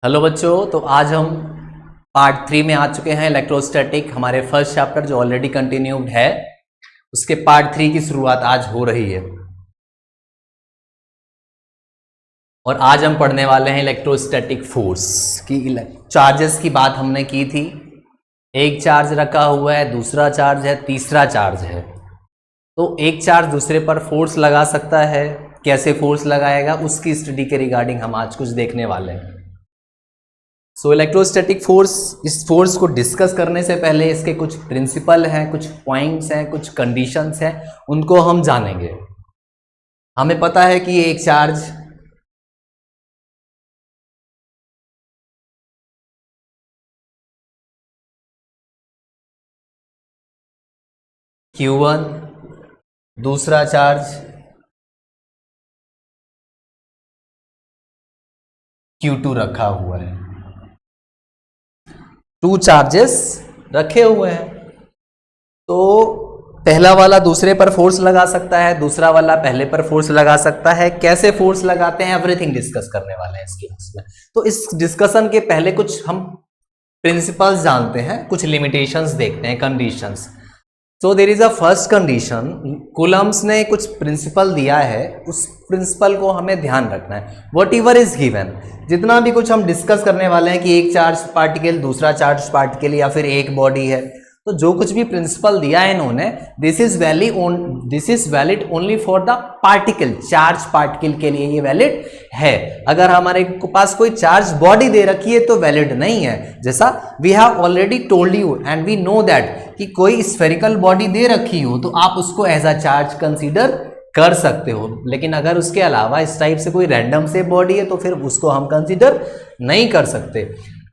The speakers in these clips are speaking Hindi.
हेलो बच्चों, तो आज हम पार्ट 3 में आ चुके हैं। इलेक्ट्रोस्टैटिक हमारे फर्स्ट चैप्टर जो ऑलरेडी कंटिन्यूड है उसके पार्ट 3 की शुरुआत आज हो रही है। और आज हम पढ़ने वाले हैं इलेक्ट्रोस्टैटिक फोर्स की। चार्जेस की बात हमने की थी। एक चार्ज रखा हुआ है, दूसरा चार्ज है, तीसरा चार्ज है। तो एक चार्ज दूसरे पर फोर्स लगा सकता है, कैसे फोर्स लगाएगा उसकी स्टडी के रिगार्डिंग हम आज कुछ देखने वाले हैं। सो इलेक्ट्रोस्टैटिक फोर्स, इस फोर्स को डिस्कस करने से पहले इसके कुछ प्रिंसिपल हैं, कुछ पॉइंट्स हैं, कुछ कंडीशंस हैं, उनको हम जानेंगे। हमें पता है कि एक चार्ज Q1, दूसरा चार्ज Q2 रखा हुआ है। 2 चार्जेस रखे हुए हैं। तो पहला वाला दूसरे पर फोर्स लगा सकता है, दूसरा वाला पहले पर फोर्स लगा सकता है। कैसे फोर्स लगाते हैं एवरीथिंग डिस्कस करने वाले हैं इस क्लास में। तो इस डिस्कशन के पहले कुछ हम प्रिंसिपल्स जानते हैं, कुछ लिमिटेशंस देखते हैं, conditions. So there is a first condition. Coulomb's ने कुछ प्रिंसिपल दिया है, उस प्रिंसिपल को हमें ध्यान रखना है। वट एवर इज गिवन, जितना भी कुछ हम डिस्कस करने वाले हैं कि एक चार्ज पार्टिकल, दूसरा चार्ज पार्टिकल या फिर एक बॉडी है, तो जो कुछ भी प्रिंसिपल दिया है इन्होंने, this is valid only for the particle. Charge particle के लिए ये वैलिड है। अगर हमारे पास कोई चार्ज बॉडी दे रखी है तो वैलिड नहीं है। जैसा we have already told you and we know that कि कोई स्फेरिकल बॉडी दे रखी हो तो आप उसको एज अ चार्ज कंसीडर कर सकते हो, लेकिन अगर उसके अलावा इस टाइप से कोई रैंडम से बॉडी है तो फिर उसको हम कंसीडर नहीं कर सकते।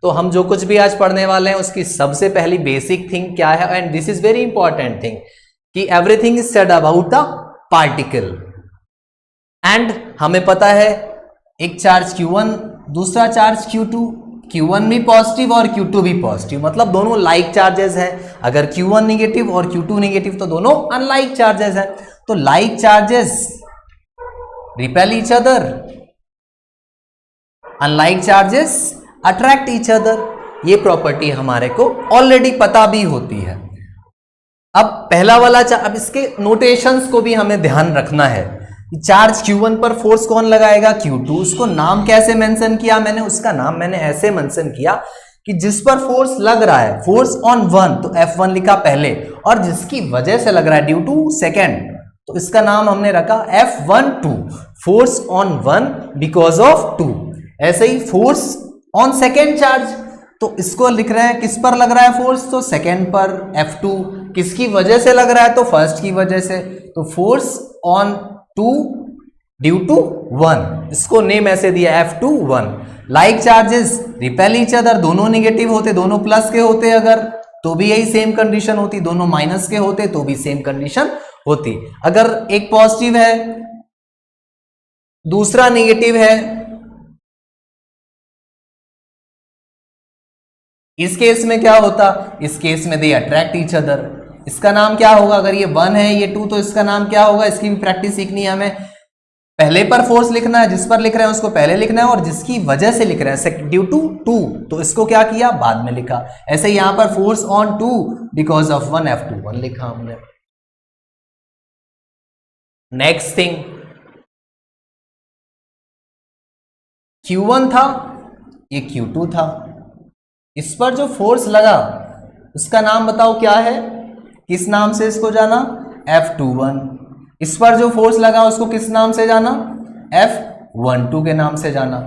तो हम जो कुछ भी आज पढ़ने वाले हैं उसकी सबसे पहली बेसिक थिंग क्या है, and this is very important thing, कि everything is said about the particle. And हमें पता है एक चार्ज Q1, दूसरा चार्ज Q2, Q1 भी पॉजिटिव और Q2 भी पॉजिटिव, मतलब दोनों लाइक चार्जेस हैं। अगर Q1 निगेटिव और Q2 निगेटिव तो दोनों अनलाइक चार्जेस हैं। तो like charges repel each other, unlike charges attract each other. ये प्रॉपर्टी हमारे को ऑलरेडी पता भी होती है। अब पहला वाला अब इसके नोटेशंस को भी हमें ध्यान रखना है। चार्ज Q1 पर फोर्स कौन लगाएगा? Q2। उसको नाम कैसे मेंशन किया मैंने? उसका नाम मैंने ऐसे मेंशन किया कि जिस पर फोर्स लग रहा है, फोर्स ऑन 1, तो F1 लिखा पहले, और जिसकी वजह से लग रहा है ड्यू टू सेकेंड, तो इसका नाम हमने रखा F12, force on 1 because of 2। ऐसे ही फोर्स ऑन सेकेंड चार्ज, तो इसको लिख रहे हैं किस पर लग रहा है फोर्स, तो सेकेंड पर F2। किसकी वजह से लग रहा है? तो फर्स्ट की वजह से, तो फोर्स ऑन 2 ड्यू टू 1, इसको नेम ऐसे दिया F21। Like charges repel each other, दोनों निगेटिव होते, दोनों प्लस के होते अगर तो भी यही सेम कंडीशन होती, दोनों माइनस के होते तो भी सेम कंडीशन होती। अगर एक पॉजिटिव है दूसरा निगेटिव है, इस केस में क्या होता? इस केस में दे अट्रैक्ट ईच अदर। इसका नाम क्या होगा? अगर ये 1 है ये 2, तो इसका नाम क्या होगा? इसकी भी प्रैक्टिस सीखनी है हमें। पहले पर फोर्स लिखना है, जिस पर लिख रहे हैं उसको पहले लिखना है, और जिसकी वजह से लिख रहे हैं ड्यू टू 2, तो इसको क्या किया? बाद में लिखा। ऐसे यहां पर force on 2 because of 1, F21 लिखा हमने। नेक्स्ट थिंग, Q1 था, ये Q2 था। इस पर जो फोर्स लगा उसका नाम बताओ क्या है? किस नाम से इसको जाना? F21। इस पर जो फोर्स लगा उसको किस नाम से जाना? F12 के नाम से जाना।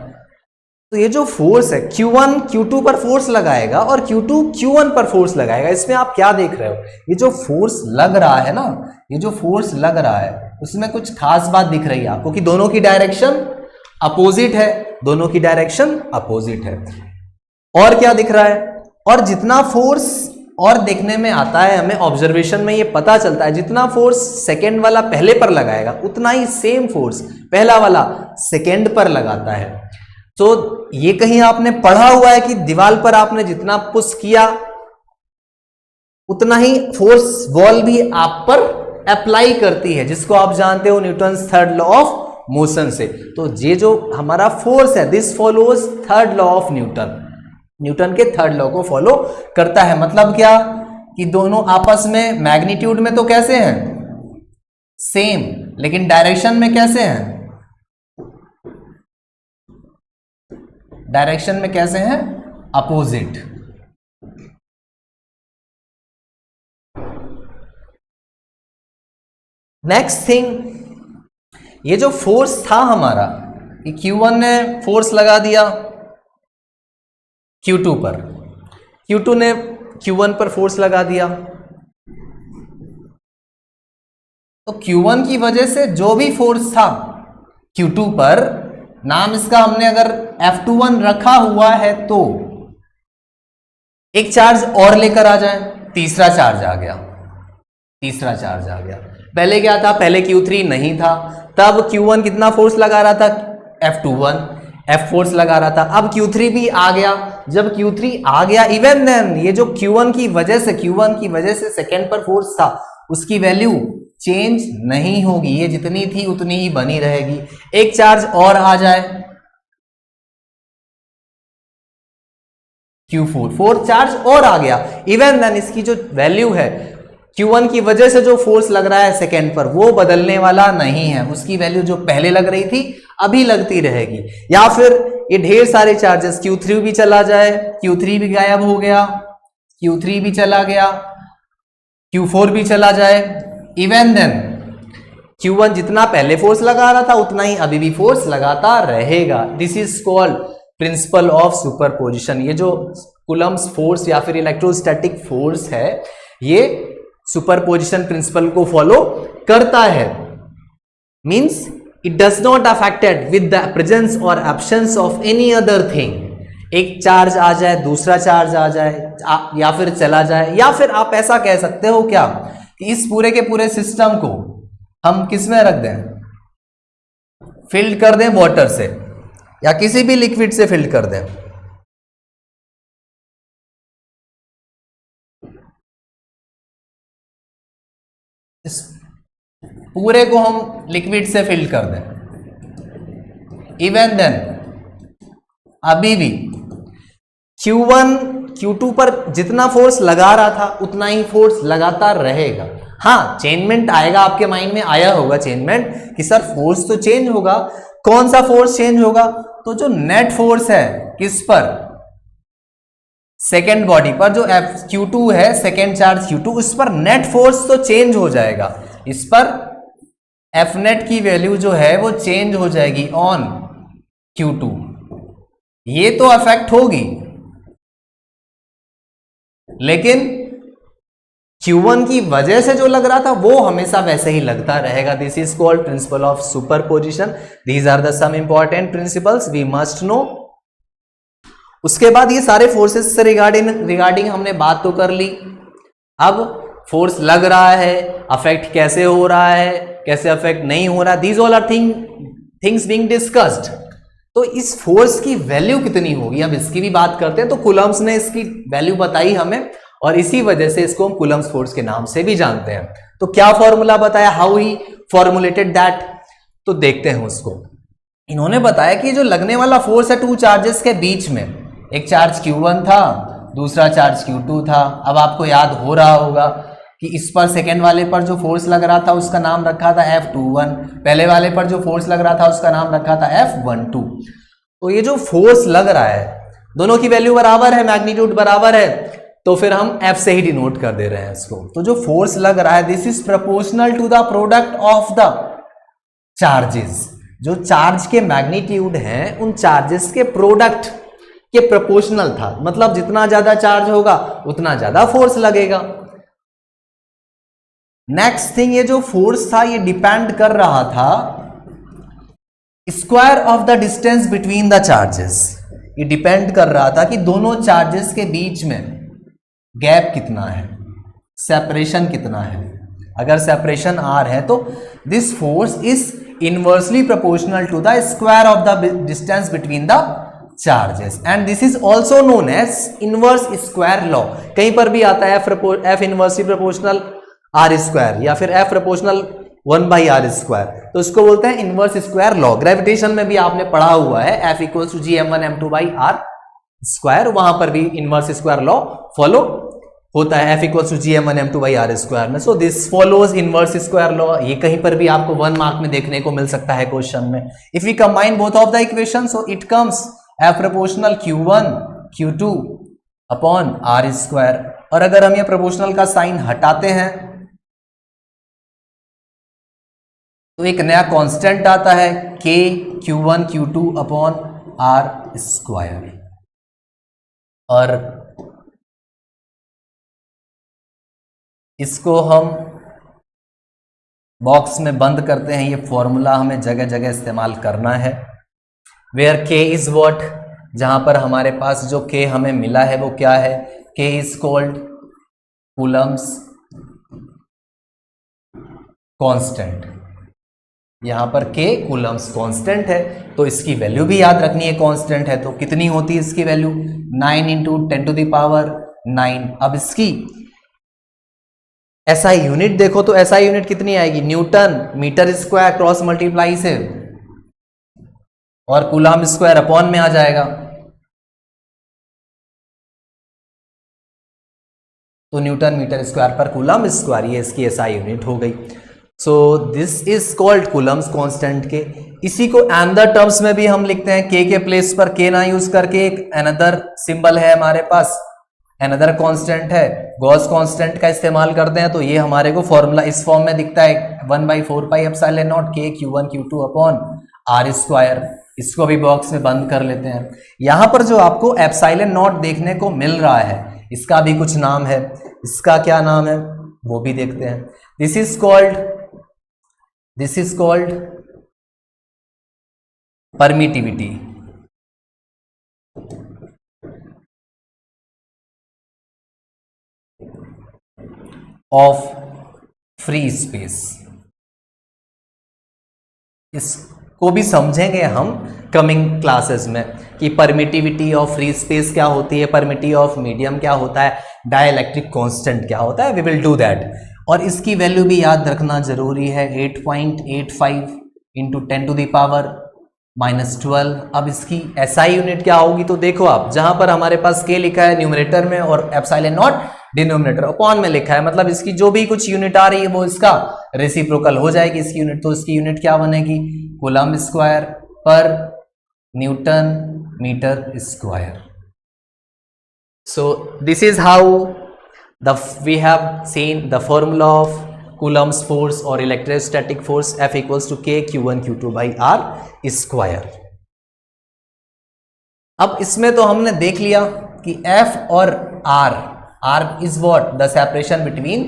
तो ये जो फोर्स है, Q1 Q2 पर फोर्स लगाएगा और Q2 Q1 पर फोर्स लगाएगा। इसमें आप क्या देख रहे हो? ये जो फोर्स लग रहा है ना, ये जो फोर्स लग रहा है उसमें कुछ खास बात दिख रही है आपको कि दोनों की डायरेक्शन अपोजिट है, दोनों की डायरेक्शन अपोजिट है। और क्या दिख रहा है? और जितना फोर्स और देखने में आता है, हमें ऑब्जर्वेशन में ये पता चलता है, जितना फोर्स सेकेंड वाला पहले पर लगाएगा उतना ही सेम फोर्स पहला वाला सेकेंड पर लगाता है। तो ये कहीं आपने पढ़ा हुआ है कि दीवार पर आपने जितना पुश किया उतना ही फोर्स वॉल भी आप पर अप्लाई करती है, जिसको आप जानते हो Newton's third law of motion से। तो ये जो हमारा फोर्स है, this follows third law of Newton, Newton के थर्ड लॉ को फॉलो करता है। मतलब क्या कि दोनों आपस में मैग्नीट्यूड में तो कैसे हैं, सेम, लेकिन डायरेक्शन में कैसे हैं, डायरेक्शन में कैसे हैं, अपोजिट। नेक्स्ट थिंग, ये जो फोर्स था हमारा, कि Q1 ने फोर्स लगा दिया Q2 पर, Q2 ने Q1 पर फोर्स लगा दिया, तो Q1 की वजह से जो भी फोर्स था Q2 पर, नाम इसका हमने अगर F21 रखा हुआ है, तो एक चार्ज और लेकर आ जाए, तीसरा चार्ज आ गया, तीसरा चार्ज आ गया। पहले क्या था, पहले Q3 नहीं था, तब Q1 कितना फोर्स लगा रहा था, F21, F फोर्स लगा रहा था। अब Q3 भी आ गया, जब Q3 आ गया, इवन देन ये जो Q1 की वजह से सेकेंड पर फोर्स था, उसकी वैल्यू चेंज नहीं होगी, ये जितनी थी उतनी ही बनी रहेगी। एक चार्ज और आ जाए Q4, फोर्थ चार्ज और आ गया, इवन देन इसकी जो वैल्यू है Q1 की वजह से जो फोर्स लग रहा है सेकेंड पर, वो बदलने वाला नहीं है, उसकी वैल्यू जो पहले लग रही थी अभी लगती रहेगी। या फिर ये ढेर सारे चार्जेस, Q3 भी चला जाए, Q3 भी गायब हो गया, Q3 भी चला गया, Q4 भी चला जाए, इवन देन Q1 जितना पहले फोर्स लगा रहा था उतना ही अभी भी फोर्स लगाता रहेगा। This is called principle of superposition. ये जो कूलम्ब्स फोर्स या फिर इलेक्ट्रोस्टैटिक फोर्स है, ये सुपरपोजिशन प्रिंसिपल को फॉलो करता है। Means it does not affected with the presence और absence of any other thing. एक चार्ज आ जाए, दूसरा चार्ज आ जाए, या फिर चला जाए, या फिर आप ऐसा कह सकते हो क्या कि इस पूरे के पूरे सिस्टम को हम किस में रख दें, फिल्ड कर दें वाटर से, या किसी भी लिक्विड से फिल्ड कर दें। इस पूरे को हम लिक्विड से फिल कर दें, इवन देन अभी भी Q1 Q2 पर जितना फोर्स लगा रहा था उतना ही फोर्स लगाता रहेगा। हाँ, चेंजमेंट आएगा, आपके माइंड में आया होगा चेंजमेंट कि सर फोर्स तो चेंज होगा। कौन सा फोर्स चेंज होगा, तो जो नेट फोर्स है किस पर, सेकेंड बॉडी पर, जो Q2 है, सेकेंड चार्ज Q2, उस पर नेट फोर्स तो चेंज हो जाएगा। इस पर F नेट की वैल्यू जो है वो चेंज हो जाएगी ऑन Q2, ये तो अफेक्ट होगी, लेकिन Q1 की वजह से जो लग रहा था वो हमेशा वैसे ही लगता रहेगा। This is called principle of superposition. These are the some important principles we must know. उसके बाद ये सारे फोर्सेस से रिगार्डिंग हमने बात तो कर ली। अब फोर्स लग रहा है, अफेक्ट कैसे हो रहा है, कैसे अफेक्ट नहीं हो रहा, these all are things being discussed. तो इस फोर्स की वैल्यू कितनी होगी, अब इसकी भी बात करते हैं। तो कूलम्ब्स ने इसकी वैल्यू बताई हमें, और इसी वजह से इसको हम कूलम्ब्स फोर्स के नाम से भी जानते हैं। तो क्या फॉर्मूला बताया, हाउ ही फॉर्मुलेटेड दैट, तो देखते हैं उसको। इन्होंने बताया कि जो लगने वाला फोर्स है टू चार्जेस के बीच में, एक चार्ज Q1 था, दूसरा चार्ज Q2 था। अब आपको याद हो रहा होगा कि इस पर सेकेंड वाले पर जो फोर्स लग रहा था उसका नाम रखा था F21, पहले वाले पर जो फोर्स लग रहा था उसका नाम रखा था F12। तो ये जो फोर्स लग रहा है, दोनों की वैल्यू बराबर है, मैग्नीट्यूड बराबर है, तो फिर हम F से ही डिनोट कर दे रहे हैं इसको। तो जो फोर्स लग रहा है, this is proportional to the product of the charges. जो चार्ज के मैग्नीट्यूड हैं उन चार्जेस के प्रोडक्ट के प्रोपोर्शनल था, मतलब जितना ज्यादा चार्ज होगा उतना ज्यादा फोर्स लगेगा। नेक्स्ट थिंग, ये जो फोर्स था ये डिपेंड कर रहा था square of the distance between the charges. ये डिपेंड कर रहा था कि दोनों चार्जेस के बीच में गैप कितना है, सेपरेशन कितना है। अगर सेपरेशन R है तो this force is inversely proportional to the square of the distance between the charges, and this is also known as inverse square law. कहीं पर भी आता है F inversely proportional R square, या फिर F प्रोपोर्शनल 1/r²। तो इसको बोलते हैं इनवर्स स्क्वायर लॉ। ग्रेविटेशन में भी आपने पढ़ा हुआ है F = gm1m2/r², वहां पर भी इनवर्स स्क्वायर लॉ फॉलो होता है F = gm1m2/r² में। So this follows inverse square law. ये कहीं पर भी आपको 1 मार्क में देखने को मिल सकता है क्वेश्चन में। If we combine both of the equation, so it comes F proportional q1 q2 upon r²। और अगर हम ये प्रोपोर्शनल का साइन हटाते हैं तो एक नया कांस्टेंट आता है k q1 q2 upon r²। और इसको हम बॉक्स में बंद करते हैं। ये फॉर्मूला हमें जगह जगह इस्तेमाल करना है। वेयर k इज व्हाट, जहां पर हमारे पास जो k हमें मिला है वो क्या है, k is called Coulomb's constant. यहां पर k कूलम्स कांस्टेंट है, तो इसकी वैल्यू भी याद रखनी है, कांस्टेंट है तो कितनी होती है इसकी वैल्यू, 9 × 10⁹ अब इसकी SI यूनिट देखो तो SI यूनिट कितनी आएगी, newton metre square cross multiply से, और कूलम स्क्वायर अपॉन में आ जाएगा। तो न्यूटन मीटर स्क्वायर पर कूलम स्क्वायर, ये इसकी SI यूनिट हो गई। So this is called Coulomb's constant K. इसी को अनदर टर्म्स में भी हम लिखते हैं, k के प्लेस पर k ना यूज करके एक अनदर सिंबल है हमारे पास, अनदर कांस्टेंट है, गॉस कांस्टेंट का इस्तेमाल करते हैं। तो ये हमारे को फॉर्मूला इस फॉर्म में दिखता है, 1/4πε0 k q1 q2 upon r²। इसको भी बॉक्स में बंद कर लेते हैं। यहां पर जो आपको ε0 देखने को मिल रहा है, इसका भी कुछ नाम है। इसका क्या नाम है वो भी देखते हैं। This is called permittivity of free space. इसको भी समझेंगे हम कमिंग क्लासेस में कि परमिटिविटी ऑफ फ्री स्पेस क्या होती है, परमिटिविटी ऑफ मीडियम क्या होता है, डाइलेक्ट्रिक कांस्टेंट क्या होता है। We will do that. और इसकी वैल्यू भी याद रखना जरूरी है, 8.85 × 10⁻⁻12। अब इसकी SI यूनिट क्या होगी, तो देखो आप, जहां पर हमारे पास k लिखा है न्यूमरेटर में और ε0 डिनोमिनेटर अपॉन में लिखा है, मतलब इसकी जो भी कुछ यूनिट आ रही है वो इसका रेसिप्रोकल हो जाएगी इसकी यूनिट। तो इसकी यूनिट क्या बनेगी, कूलम स्क्वायर पर newton metre square. So this is how we have seen the formula of Coulomb's force or electrostatic force F = k q1 q2/r²। अब इसमें तो हमने देख लिया कि F और R is what, the separation between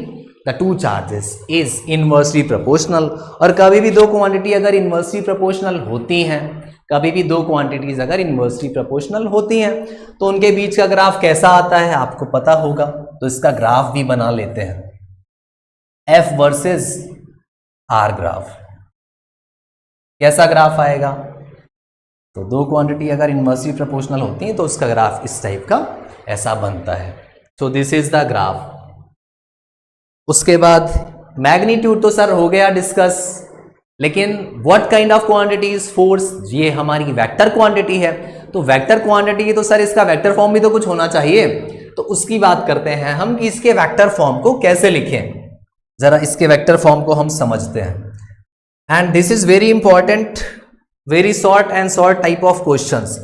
the two charges is inversely proportional। और कभी भी दो क्वांटिटी अगर इनवर्सली प्रोपोर्शनल होती हैं, कभी भी दो क्वांटिटीज अगर इनवर्सली प्रोपोर्शनल होती हैं, तो उनके बीच का ग्राफ कैसा आता है आपको पता होगा। तो इसका ग्राफ भी बना लेते हैं, F वर्सेस R ग्राफ। कैसा ग्राफ आएगा, तो दो क्वांटिटी अगर इनवर्सली प्रोपोर्शनल होती हैं तो उसका ग्राफ इस टाइप का ऐसा बनता है। सो दिस इज द ग्राफ। उसके बाद मैग्नीट्यूड तो सर हो गया डिस्कस, लेकिन what kind of quantity is force, ये हमारी वेक्टर क्वांटिटी है। तो वेक्टर क्वांटिटी तो सर इसका वेक्टर फॉर्म भी तो कुछ होना चाहिए, तो उसकी बात करते हैं हम कि इसके वेक्टर फॉर्म को कैसे लिखें। जरा इसके वेक्टर फॉर्म को हम समझते हैं। And this is very important, very short and short type of questions.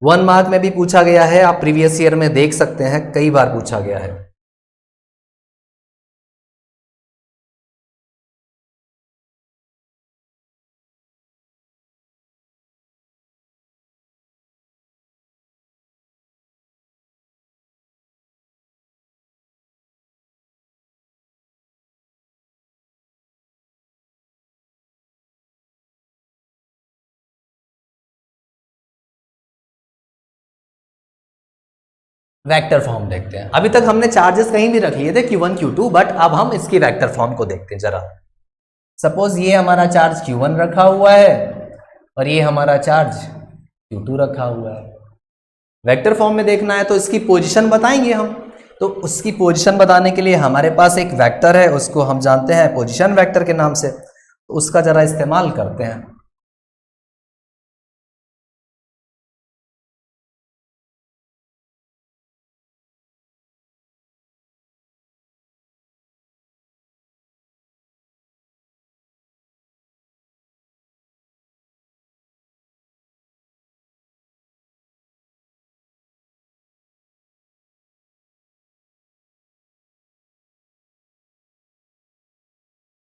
1 mark में भी पूछा गया है, आप प्रीवियस ईयर में देख सकते हैं, कई बार पूछा गया है। वेक्टर फॉर्म देखते हैं। अभी तक हमने चार्जेस कहीं भी रख लिए थे Q1 Q2, बट अब हम इसकी वेक्टर फॉर्म को देखते हैं जरा। सपोज ये हमारा चार्ज Q1 रखा हुआ है और ये हमारा चार्ज Q2 रखा हुआ है। वेक्टर फॉर्म में देखना है तो इसकी पोजीशन बताएंगे हम। तो उसकी पोजीशन बताने के लिए हमारे पास एक वेक्टर है, उसको हम जानते हैं पोजीशन वेक्टर के नाम से। तो उसका जरा इस्तेमाल करते हैं।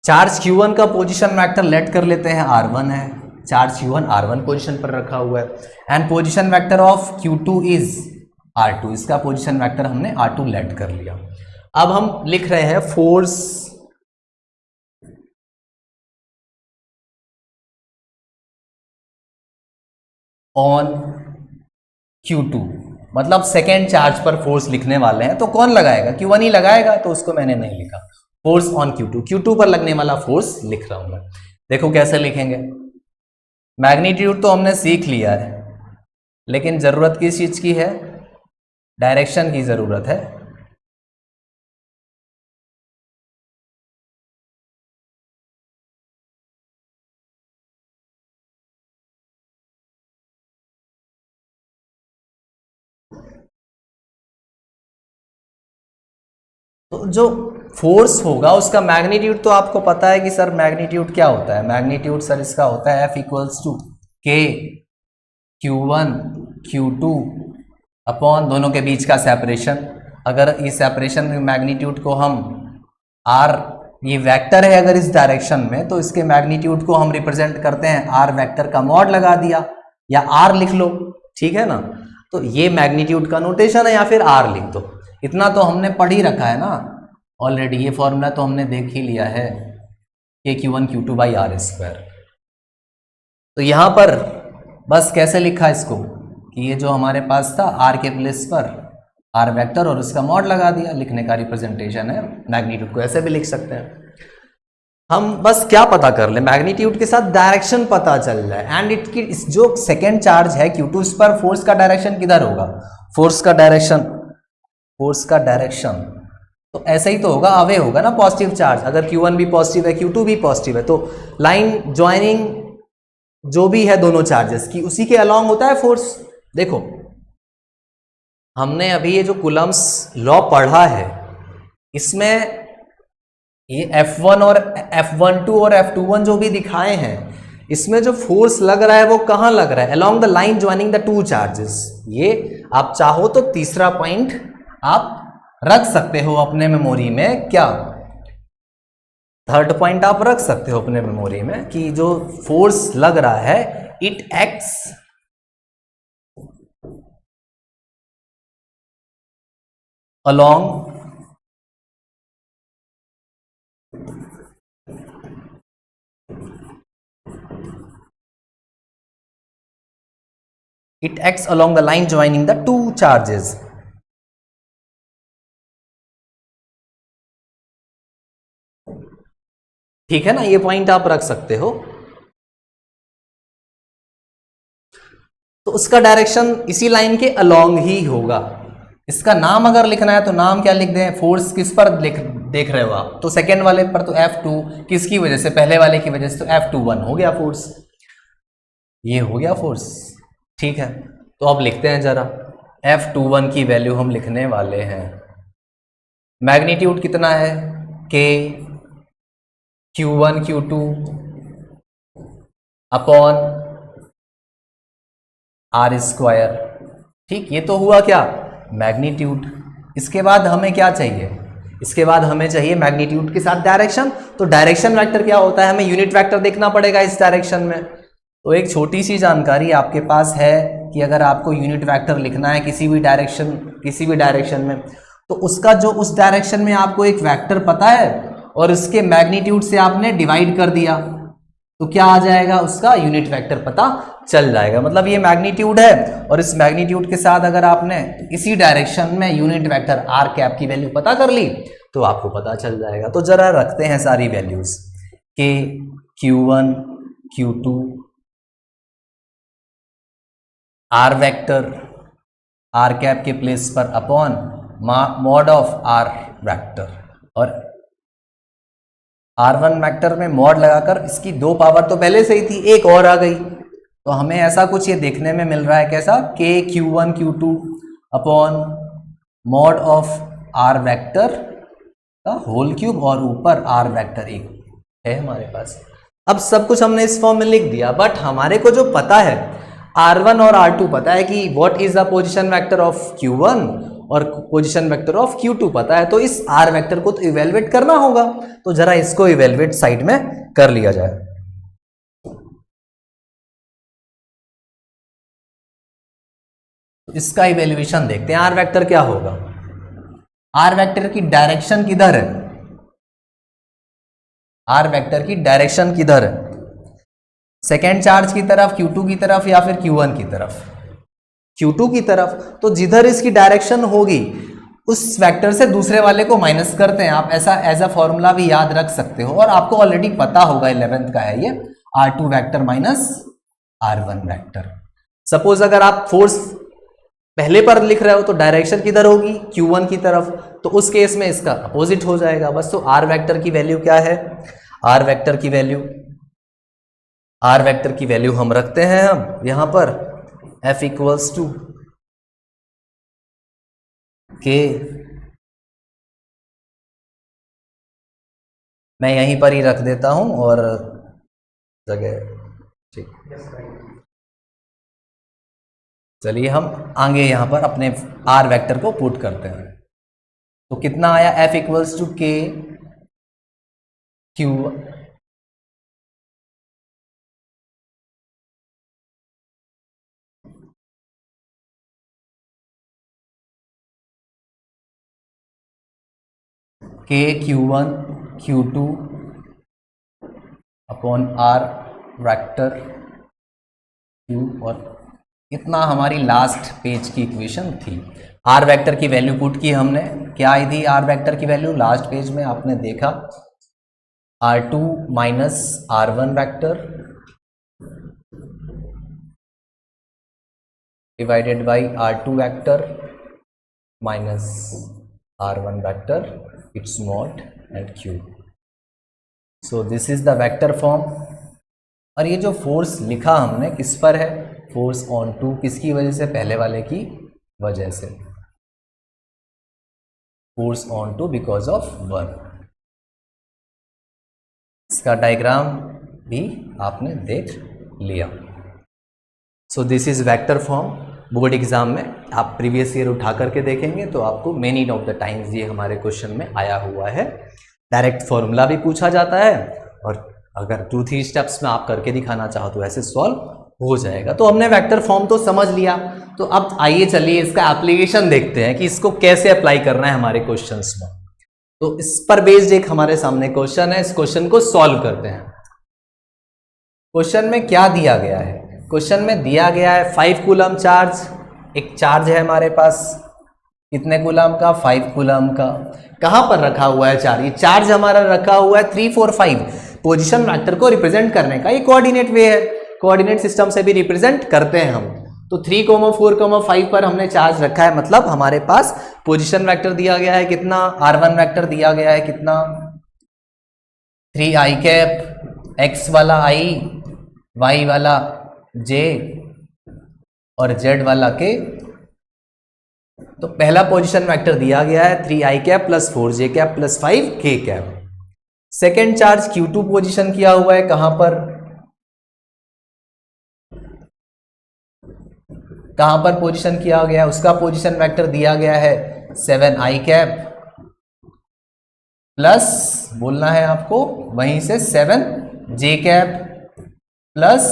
चार्ज Q1 का पोजीशन वेक्टर लेट कर लेते हैं R1 है, चार्ज Q1 R1 पोजीशन पर रखा हुआ है, and position vector of Q2 is R2, इसका पोजीशन वेक्टर हमने R2 लेट कर लिया। अब हम लिख रहे हैं फोर्स ऑन Q2, मतलब सेकेंड चार्ज पर फोर्स लिखने वाले हैं, तो कौन लगाएगा? Q1 ही लगाएगा, तो उसको मैंने नहीं लिखा। फोर्स ऑन Q2 पर लगने वाला फोर्स लिख रहा हूं मैं। देखो कैसे लिखेंगे। मैग्नीट्यूड तो हमने सीख लिया है, लेकिन जरूरत किस चीज की है? डायरेक्शन की जरूरत है। तो जो फोर्स होगा उसका मैग्नीट्यूड तो आपको पता है कि सर मैग्नीट्यूड क्या होता है। मैग्नीट्यूड सर इसका होता है F equals to K Q1 Q2 upon दोनों के बीच का सेपरेशन। अगर इस सेपरेशन में मैग्नीट्यूड को हम R, ये वेक्टर है अगर इस डायरेक्शन में, तो इसके मैग्नीट्यूड को हम रिप्रेजेंट करते हैं R वेक्टर का मॉड लगा दिया, या R लिख लो, ठीक है ना। तो ये मैग्नीट्यूड का नोटेशन है, या फिर R लिख दो। इतना तो हमने पढ़ ही रखा है ना ऑलरेडी, ये फॉर्मूला तो हमने देख ही लिया है, K Q1 Q2 by R square. तो यहां पर बस कैसे लिखा इसको कि ये जो हमारे पास था R के प्लेस पर R वेक्टर और उसका मॉड लगा दिया, लिखने का रिप्रेजेंटेशन है। मैग्नीट्यूड को ऐसे भी लिख सकते हैं हम। बस क्या पता कर ले, मैग्नीट्यूड के साथ डायरेक्शन पता चल जाए, एंड इट की जो सेकेंड चार्ज है Q2, इस पर फोर्स का डायरेक्शन किधर होगा? फोर्स का डायरेक्शन तो ऐसा ही तो होगा, अवे होगा ना, पॉजिटिव चार्ज। अगर Q1 भी पॉजिटिव है Q2 भी पॉजिटिव है, तो लाइन ज्वाइनिंग जो भी है दोनों चार्जेस की, उसी के अलॉन्ग होता है फोर्स। देखो हमने अभी ये जो कूलम्स लॉ पढ़ा है, इसमें ये F1 और F12 और F21 जो भी दिखाए हैं, इसमें जो फोर्स लग रहा है वो कहां लग रहा है? Along the line joining the two charges. ये आप चाहो तो तीसरा पॉइंट आप रख सकते हो अपने मेमोरी में। क्या थर्ड पॉइंट आप रख सकते हो अपने मेमोरी में कि जो फोर्स लग रहा है it acts along the line joining the two charges। ठीक है ना, ये पॉइंट आप रख सकते हो। तो उसका डायरेक्शन इसी लाइन के अलोंग ही होगा। इसका नाम अगर लिखना है तो नाम क्या लिख दें? फोर्स किस पर देख रहे हो आप? तो सेकेंड वाले पर तो F2, किसकी वजह से? पहले वाले की वजह से, तो F21 हो गया फोर्स, ये हो गया फोर्स। ठीक है, तो अब लिखते हैं जरा। F21 की वैल्यू हम लिखने वाले हैं। मैग्नीट्यूड कितना है? K Q1 Q2 upon R square. ठीक, ये तो हुआ क्या? मैग्नीट्यूड। इसके बाद हमें क्या चाहिए? इसके बाद हमें चाहिए मैग्नीट्यूड के साथ डायरेक्शन। तो डायरेक्शन वेक्टर क्या होता है? हमें यूनिट वेक्टर देखना पड़ेगा इस डायरेक्शन में। तो एक छोटी सी जानकारी आपके पास है कि अगर आपको यूनिट वेक्टर लिखना है किसी भी डायरेक्शन में, तो उसका जो उस डायरेक्शन में आपको एक वेक्टर पता है और उसके मैग्नीट्यूड से आपने डिवाइड कर दिया, तो क्या आ जाएगा? उसका यूनिट वेक्टर पता चल जाएगा। मतलब ये मैग्नीट्यूड है और इस मैग्नीट्यूड के साथ अगर आपने इसी डायरेक्शन में यूनिट वेक्टर r कैप की वैल्यू पता कर ली तो आपको पता चल जाएगा। तो जरा रखते हैं सारी values. K Q1 Q2 R vector r cap के प्लेस पर upon mod of r vector, और R1 वेक्टर में मॉड लगाकर इसकी 2 पावर तो पहले से ही थी, एक और आ गई, तो हमें ऐसा कुछ ये देखने में मिल रहा है, कैसा, k q1 q2 upon mod of R vector का होल क्यूब और ऊपर R वेक्टर एक है हमारे पास। अब सब कुछ हमने इस फॉर्म में लिख दिया, बट हमारे को जो पता है R1 और R2 पता है कि what is the position vector of Q1 और पोजीशन वेक्टर ऑफ Q2 पता है, तो इस R वेक्टर को तो इवेलुएट करना होगा, तो जरा इसको इवेलुएट साइड में कर लिया जाए। तो इसका इवेल्युएशन देखते हैं। R वेक्टर क्या होगा, R वेक्टर की डायरेक्शन किधर है, R वेक्टर की डायरेक्शन किधर है, सेकेंड चार्ज की तरफ, Q2 की तरफ या फिर Q1 की तरफ, Q2 की तरफ। तो जिधर इसकी डायरेक्शन होगी उस वेक्टर से दूसरे वाले को माइनस करते हैं। आप ऐसा एज अ फॉर्मूला भी याद रख सकते हो, और आपको ऑलरेडी पता होगा 11th का है ये, R2 vector minus R1 vector. Suppose अगर आप फोर्स पहले पर लिख रहे हो तो डायरेक्शन किधर होगी, Q1 की तरफ, तो उस केस में इसका अपोजिट हो जाएगा बस। तो R वेक्टर की वैल्यू क्या है, R वेक्टर की वैल्यू हम रखते हैं हम यहां पर F इक्वल्स टू K, मैं यहीं पर ही रख देता हूं और जगह, ठीक। चलिए हम आगे यहां पर अपने R वेक्टर को पुट करते हैं, तो कितना आया, F equals to K Q K Q1 Q2 upon R vector Q, और इतना हमारी लास्ट पेज की इक्वेशन थी। R वेक्टर की वैल्यू पुट की हमने, क्या आई थी R वेक्टर की वैल्यू, लास्ट पेज में आपने देखा R2 minus R1 vector divided by R2 vector minus R1 vector its mod and cube. So this is the vector form. और ये जो फोर्स लिखा हमने किस पर है, फोर्स ऑन टू, किसकी वजह से, पहले वाले की वजह से, force on two because of 1। इसका डायग्राम भी आपने देख लिया। So this is vector form. Board exam में आप प्रीवियस ईयर उठा करके देखेंगे तो आपको मेनी ऑफ द टाइम्स ये हमारे क्वेश्चन में आया हुआ है। डायरेक्ट फॉर्मूला भी पूछा जाता है, और अगर 2-3 स्टेप्स में आप करके दिखाना चाहो तो ऐसे सॉल्व हो जाएगा। तो हमने वेक्टर फॉर्म तो समझ लिया, तो अब आइए चलिए इसका एप्लीकेशन देखते हैं कि इसको कैसे अप्लाई करना है हमारे क्वेश्चंस में। तो इस पर बेस्ड एक हमारे सामने क्वेश्चन है, इस क्वेश्चन को सॉल्व करते हैं। क्वेश्चन में क्या दिया गया है, क्वेश्चन में दिया गया है 5 कूलम चार्ज, एक चार्ज है हमारे पास, कितने कूलम का, 5 कूलम का। कहां पर रखा हुआ है चार्ज, ये चार्ज हमारा रखा हुआ है 3, 4, 5 पोजीशन वेक्टर को रिप्रेजेंट करने का ये कोऑर्डिनेट वे है, कोऑर्डिनेट सिस्टम से भी रिप्रेजेंट करते हैं हम। तो 3, 4, 5 पर हमने चार्ज रखा है, मतलब हमारे पास पोजीशन वेक्टर दिया गया है कितना, R1 वेक्टर दिया गया है कितना, 3i कैप, x वाला i, y वाला j और z वाला k। तो पहला पोजीशन वेक्टर दिया गया है 3i cap plus 4j cap plus 5k cap. Second charge Q2 position किया हुआ है कहां पर, पोजीशन किया गया है, उसका पोजीशन वेक्टर दिया गया है 7i कैप प्लस, बोलना है आपको वहीं से 7j cap plus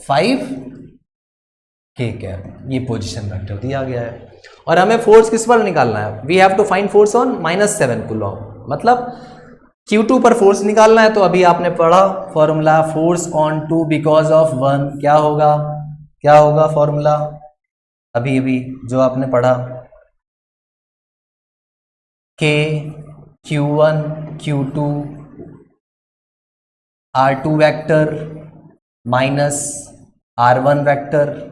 5k cap, ये पोजीशन वेक्टर दिया गया है। और हमें फोर्स किस पर निकालना है, we have to find force on -7 coulomb, मतलब Q2 पर फोर्स निकालना है। तो अभी आपने पढ़ा formula, force on two because of 1, क्या होगा फॉर्मूला, अभी जो आपने पढ़ा, K Q1 Q2 R2 vector minus R1 vector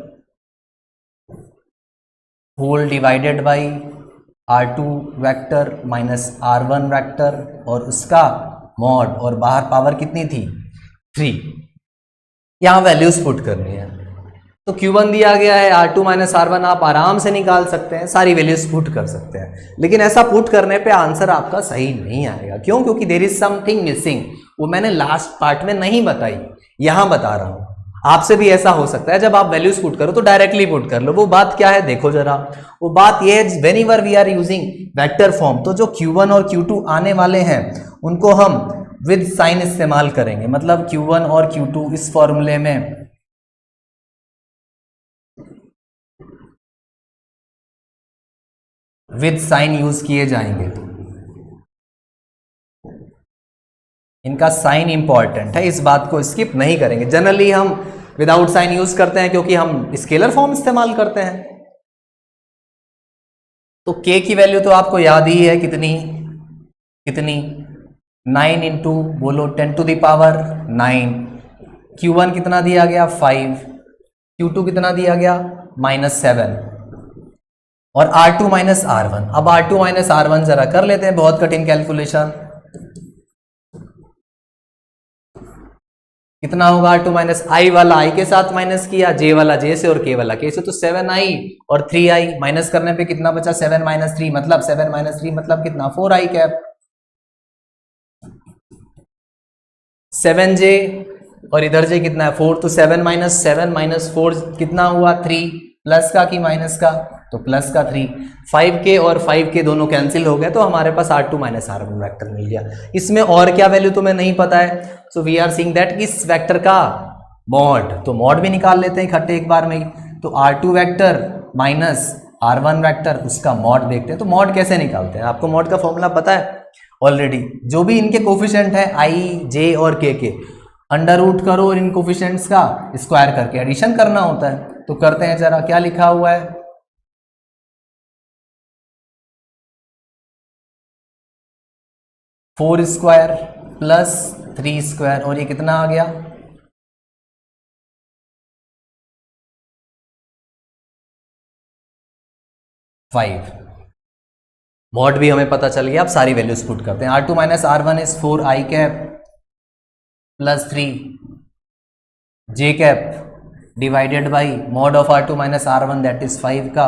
whole divided by R2 vector minus R1 vector, और उसका मॉड, और बाहर पावर कितनी थी 3। यहां वैल्यूज पुट करनी है। तो Q1 दिया गया है, R2 माइनस R1 आप आराम से निकाल सकते हैं, सारी वैल्यूज पुट कर सकते हैं। लेकिन ऐसा पुट करने पे आंसर आपका सही नहीं आएगा। क्यों? क्योंकि देयर इज समथिंग मिसिंग, वो मैंने लास्ट पार्ट में नहीं बताई, यहां बता रहा हूं। आपसे भी ऐसा हो सकता है, जब आप वैल्यूज पुट करो तो डायरेक्टली पुट कर लो। वो बात क्या है देखो जरा, वो बात ये है whenever we are using vector form, तो जो Q1 और Q2 आने वाले हैं उनको हम विद साइन इस्तेमाल करेंगे। मतलब Q1 और Q2 इस फॉर्मूले में विद साइन यूज किए जाएंगे। तो इनका साइन इंपॉर्टेंट है, इस बात को स्किप नहीं करेंगे। जनरली हम विदाउट साइन यूज करते हैं क्योंकि हम स्केलर फॉर्म इस्तेमाल करते हैं। तो k की वैल्यू तो आपको याद ही है, कितनी 9 इंटू बोलो 10 टू द पावर 9। Q1 कितना दिया गया 5, Q2 कितना दिया गया -7, और R2 माइनस R1। अब R2 माइनस R1 जरा कर लेते हैं, बहुत कठिन कैलकुलेशन। कितना होगा R2 माइनस, I वाला I के साथ माइनस किया, J वाला J से और K वाला K से, तो 7I और 3I माइनस करने पे कितना बचा 7 माइनस 3, मतलब 7 माइनस 3 मतलब कितना 4I कैप। 7J और इधर J कितना है 4, तो 7 माइनस 4 कितना हुआ 3, प्लस का कि माइनस का, तो प्लस का 3। 5K और 5K दोनों कैंसिल हो गए, तो हमारे पास R2 माइनस R1 वेक्टर मिल गया। इसमें और क्या वैल्यू तुम्हें नहीं पता है, so we are seeing that इस वेक्टर का मॉड, तो मॉड भी निकाल लेते हैं इकट्ठे एक बार में ही। तो R2 vector minus R1 vector, उसका मॉड देखते हैं। तो मॉड कैसे निकालते हैं, आपको मॉड का फॉर्मूला पता है ऑलरेडी। जो भी इनके कोफिशिएंट है I, J और K के, अंडर रूट करो और इन कोफिशिएंट्स का स्क्वायर करके एडिशन करना होता है। तो करते हैं जरा, क्या लिखा हुआ है 4 स्क्वायर प्लस 3 स्क्वायर, और ये कितना आ गया 5। मॉड भी हमें पता चल गया। अब सारी वैल्यूज पुट करते हैं। R2 minus R1 is 4I cap plus 3J cap divided by mod of R2 minus R1 that is 5 का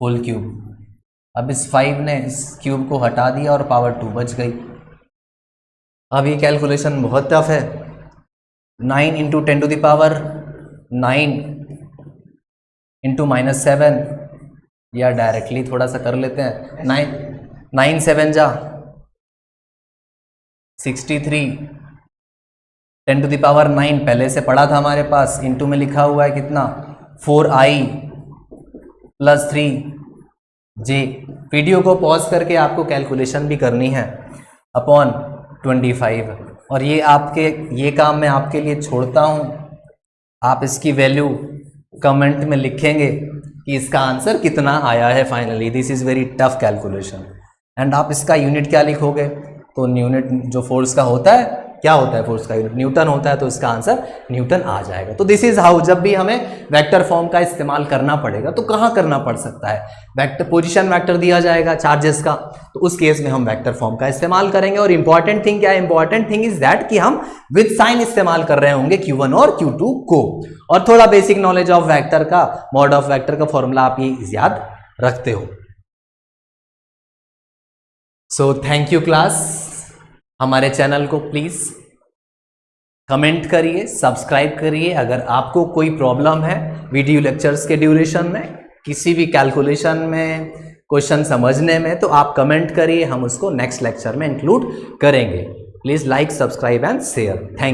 होल क्यूब। अब इस 5 ने इस क्यूब को हटा दिया और पावर 2 बच गई। अब ये कैलकुलेशन बहुत टफ है। 9 into 10 to the power 9 into -7, या डायरेक्टली थोड़ा सा कर लेते हैं। 9 7 जा 63, 10 टू द पावर 9 पहले से पढ़ा था हमारे पास, इंटू में लिखा हुआ है कितना 4I प्लस 3J। वीडियो को पॉज करके आपको कैलकुलेशन भी करनी है अपॉन 25, और ये काम मैं आपके लिए छोड़ता हूं। आप इसकी वैल्यू कमेंट में लिखेंगे कि इसका आंसर कितना आया है finally. This is very tough calculation. And आप इसका यूनिट क्या लिखोगे, तो यूनिट जो फोर्स का होता है, क्या होता है फोर्स का यूनिट, न्यूटन होता है, तो इसका आंसर न्यूटन आ जाएगा। तो दिस इज हाउ, जब भी हमें वेक्टर फॉर्म का इस्तेमाल करना पड़ेगा तो कहाँ करना पड़ सकता है, वेक्टर पोजीशन वेक्टर दिया जाएगा चार्जेस का, तो उस केस में हम वेक्टर फॉर्म का इस्तेमाल करेंगे। और इंपॉर्टेंट थिंग क्या है, इंपॉर्टेंट थिंग इज दैट कि हम विद साइन इस्तेमाल कर रहे होंगे Q1 और Q2 को। और थोड़ा बेसिक नॉलेज ऑफ वेक्टर का, मॉड ऑफ वेक्टर का फॉर्मूला आप ये याद रखते हो। So thank you class. हमारे चैनल को प्लीज कमेंट करिए, सब्सक्राइब करिए। अगर आपको कोई प्रॉब्लम है वीडियो लेक्चर्स के ड्यूरेशन में, किसी भी कैलकुलेशन में, क्वेश्चन समझने में, तो आप कमेंट करिए, हम उसको नेक्स्ट लेक्चर में इंक्लूड करेंगे। Please like, subscribe and share. Thank you.